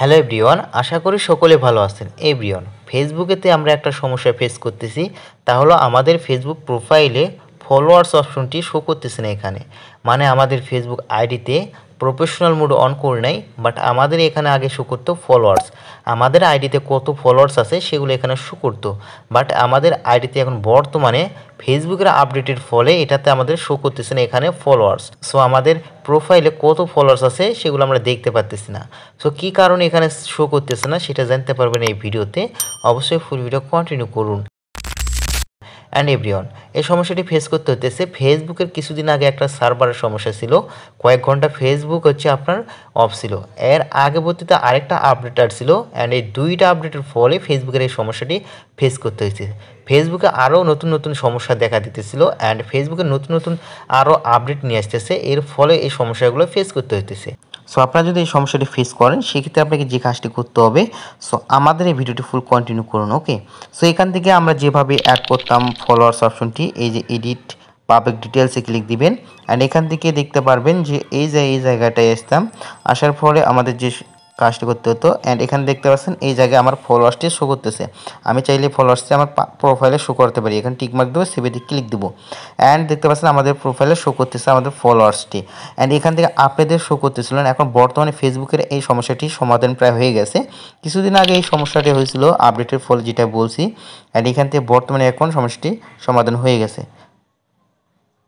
Hello everyone, আশা করি সকলে ভালো আছেন। এভরিওয়ান, ফেসবুকেতে আমরা একটা সমস্যা ফেস করতেছি, তা হলো আমাদের ফেসবুক প্রোফাইলে ফলোয়ার্স অপশনটি শো করতেছে না এখানে। মানে আমাদের ফেসবুক আইডিতে প্রফেশনাল মোড অন করে নাই, বাট আমাদের এখানে আগে শো করতো ফলোয়ার্স। আমাদের আইডিতে কত ফলোয়ার্স আছে সেগুলো এখানে শো করতো, বাট আমাদের আইডিতে এখন বর্তমানে ফেসবুকের আপডেটের ফলে এটাতে আমাদের শো করতেছে না এখানে ফলোয়ার্স। সো আমাদের প্রোফাইলে কত ফলোয়ার্স আছে সেগুলো আমরা দেখতে পারতেছি না। সো কী কারণে এখানে শো করতেছে না সেটা জানতে পারবেন এই ভিডিওতে। অবশ্যই ফুল ভিডিও কন্টিনিউ করুন। অ্যান্ড এভরিওয়ান, এই সমস্যাটি ফেস করতে হতেছে ফেসবুকের কিছুদিন আগে একটা সার্ভারের সমস্যা ছিল, কয়েক ঘন্টা ফেসবুক আপনার অফ ছিল। এর আগে বর্তীতে আরেকটা আপডেট আসছিল, অ্যান্ড এই দুইটা আপডেটের ফলে ফেসবুকের এই সমস্যাটি ফেস করতে হয়েছে। ফেসবুকে আরও নতুন নতুন সমস্যা দেখা দিতেছিল, অ্যান্ড ফেসবুকে নতুন নতুন আরও আপডেট নিয়ে আসতেছে, এর ফলে এই সমস্যাগুলো ফেস করতে হইতেছে। সো আপনারা যদি এই সমস্যাটি ফেস করেন সেক্ষেত্রে আপনাকে যে কাজটি করতে হবে, সো আমাদের এই ভিডিওটি ফুল কন্টিনিউ করুন। ওকে, সো এখান থেকে আমরা যেভাবে অ্যাড করতাম ফলোয়ার্স অপশনটি, এই যে এডিট পাবলিক ডিটেলসে ক্লিক দিবেন, অ্যান্ড এখান থেকে দেখতে পারবেন যে এই জায়গাটায় আসতাম, আসার ফলে আমাদের যে কাজটি করতে হতো, অ্যান্ড এখানে দেখতে পাচ্ছেন এই জায়গায় আমার ফলোয়ার্সটি শো করতেছে। আমি চাইলে ফলোয়ার্সটি আমার প্রোফাইলে শো করতে পারি, এখানে টিকমার্ক দেবো, সেভেতে ক্লিক দেবো, অ্যান্ড দেখতে পাচ্ছেন আমাদের প্রোফাইলে শো করতেছে আমাদের ফলোয়ার্সটি। অ্যান্ড এখান থেকে আপনাদের শো করতেছিলেন। এখন বর্তমানে ফেসবুকের এই সমস্যাটি সমাধান প্রায় হয়ে গেছে। কিছুদিন আগে এই সমস্যাটি হয়েছিল আপডেটের ফলে, যেটা বলছি, অ্যান্ড এখান থেকে বর্তমানে এখন সমস্যাটি সমাধান হয়ে গেছে।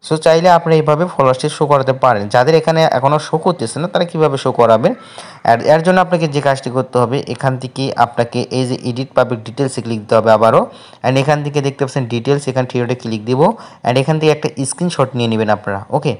সো চাইলে আপনি এইভাবে ফলোয়ার্সটি শো করাতে পারেন। যাদের এখানে এখনও শো করতেছে না তারা কীভাবে শো করাবেন, আর এর জন্য আপনাকে যে কাজটি করতে হবে, এখান থেকে আপনাকে এই যে এডিট পাবলিক ডিটেলসে ক্লিক দিতে হবে আবারও, অ্যান্ড এখান থেকে দেখতে পাচ্ছেন ডিটেলস, এখান থ্রিডটে ক্লিক দিব, অ্যান্ড এখান থেকে একটা স্ক্রিনশট নিয়ে নেবেন আপনারা। ওকে,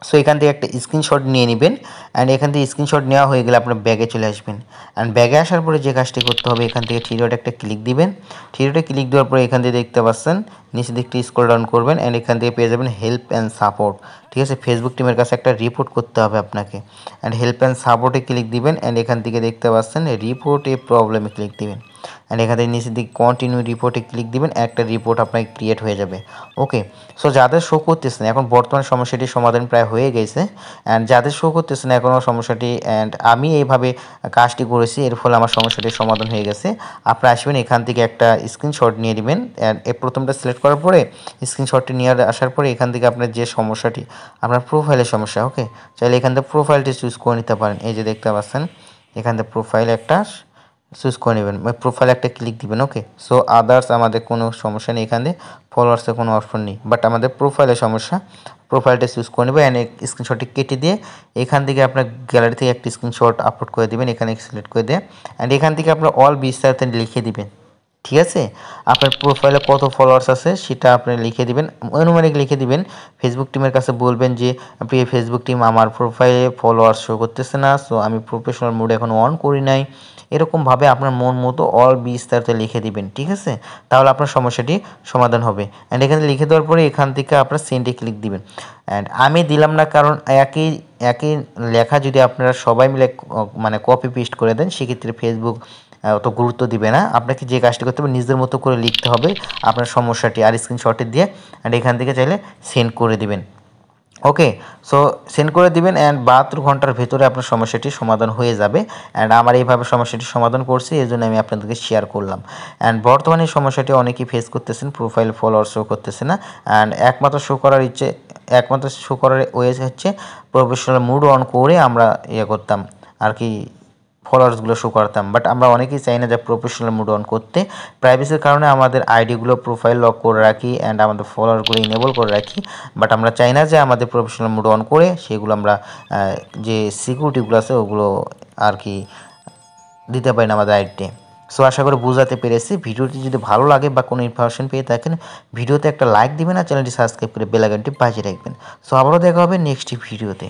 সো এখান থেকে একটা স্ক্রিনশট নিয়ে নেবেন, অ্যান্ড এখান থেকে স্ক্রিনশট নেওয়া হয়ে গেলে আপনার ব্যাগে চলে আসবেন। অ্যান্ড ব্যাগে আসার পরে যে কাজটি করতে হবে, এখান থেকে থ্রি ডটে একটা ক্লিক দিবেন। থ্রি ডটে ক্লিক দেওয়ার পরে এখান থেকে দেখতে পাচ্ছেন নিচে দিকটি স্ক্রল ডাউন করবেন, অ্যান্ড এখান থেকে পেয়ে যাবেন হেল্প অ্যান্ড সাপোর্ট। ঠিক আছে, ফেসবুক টিমের কাছে একটা রিপোর্ট করতে হবে আপনাকে, অ্যান্ড হেল্প অ্যান্ড সাপোর্টে ক্লিক দিবেন, অ্যান্ড এখান থেকে দেখতে পাচ্ছেন রিপোর্ট এ প্রবলেমে ক্লিক দিবেন, অ্যান্ড এখান থেকে নিচের দিকে কন্টিনিউ রিপোর্টে ক্লিক দিবেন, একটা রিপোর্ট আপনাকে ক্রিয়েট হয়ে যাবে। ওকে, সো যাদের শো করতেছে না এখন বর্তমান সমস্যাটির সমাধান প্রায় হয়ে গেছে, অ্যান্ড যাদের শো করতেছে না এখনও সমস্যাটি, অ্যান্ড আমি এইভাবে কাজটি করেছি, এর ফলে আমার সমস্যাটির সমাধান হয়ে গেছে। আপনারা আসবেন, এখান থেকে একটা স্ক্রিনশট নিয়ে নেবেন, অ্যান্ড এই প্রথমটা সিলেক্ট করার পরে স্ক্রিনশটটি নিয়ে আসার পরে এখান থেকে আপনার যে সমস্যাটি, আপনার প্রোফাইলের সমস্যা, ওকে, চাইলে এখান থেকে প্রোফাইলটি চুজ করে নিতে পারেন। এই যে দেখতে পাচ্ছেন এখান থেকে প্রোফাইল একটা চুজ করে নেবেন, প্রোফাইল একটা ক্লিক দিবেন। ওকে, সো আদার্স আমাদের কোনো সমস্যা নেই, এখানে ফলোয়ার্সের কোনো অপশন নেই, বাট আমাদের প্রোফাইলের সমস্যা। প্রোফাইলটা চুজ করে নেবেন, অ্যান্ড স্ক্রিনশটটি কেটে দিয়ে এখান থেকে আপনার গ্যালারি থেকে একটা স্ক্রিনশট আপলোড করে দেবেন, এখানে সিলেক্ট করে দিয়ে, অ্যান্ড এখান থেকে আপনার অল বিস্তারিত লিখে দিবেন। ঠিক আছে, আপনার প্রোফাইলে কত ফলোয়ার্স আছে সেটা আপনি লিখে দিবেন, অনুমানিক লিখে দিবেন। ফেসবুক টিমের কাছে বলবেন যে প্রিয় ফেসবুক টিম, আমার প্রোফাইলে ফলোয়ার্স শো করতেছে না, সো আমি প্রফেশনাল মোড এখন অন করি নাই। এরকমভাবে আপনার মন মতো অল বিস্তারিত লিখে দিবেন। ঠিক আছে, তাহলে আপনার সমস্যাটি সমাধান হবে। অ্যান্ড এখানে লিখে দেওয়ার পরে এখান থেকে আপনার সেন্ডে ক্লিক দিবেন। অ্যান্ড আমি দিলাম না, কারণ একই লেখা যদি আপনারা সবাই মিলে মানে কপি পেস্ট করে দেন সেক্ষেত্রে ফেসবুক অত গুরুত্ব দিবে না। আপনাকে যে কাজটি করতে হবে নিজের মতো করে লিখতে হবে আপনার সমস্যাটি, আর স্ক্রিনশটে দিয়ে অ্যান্ড এখান থেকে চাইলে সেন্ড করে দিবেন। ওকে, সো সেন্ড করে দিবেন, অ্যান্ড 72 ঘন্টার ভেতরে আপনার সমস্যাটি সমাধান হয়ে যাবে। অ্যান্ড আমার এইভাবে সমস্যাটি সমাধান করছি, এই জন্য আমি আপনাদেরকে শেয়ার করলাম। অ্যান্ড বর্তমানে এই সমস্যাটি অনেকেই ফেস করতেছেন, প্রোফাইল ফলোয়ার শো করতেছে না, অ্যান্ড একমাত্র শো করার ওয়ে হচ্ছে প্রফেশনাল মুড অন করে আমরা করতাম আর কি, ফলোয়ার্সগুলো শো করতাম। বাট আমরা অনেকেই চাই না যে প্রফেশনাল মুড অন করতে, প্রাইভেসির কারণে আমাদের আইডিগুলো প্রোফাইল লক করে রাখি, অ্যান্ড আমাদের ফলোয়ারগুলো ইনেবল করে রাখি। বাট আমরা চাই না যে আমাদের প্রফেশনাল মুড অন করে সেগুলো আমরা যে সিকিউরিটিগুলো আছে ওগুলো আর কি দিতে পারি না আমাদের আইডিতে। সো আশা করি বোঝাতে পেরেছি। ভিডিওটি যদি ভালো লাগে বা কোনো ইনফরমেশন পেয়ে থাকেন, ভিডিওতে একটা লাইক দিবেন আর চ্যানেলটি সাবস্ক্রাইব করে বেল আইকনটি বাজিয়ে রাখবেন। সো আবারও দেখা হবে নেক্সট ভিডিওতে।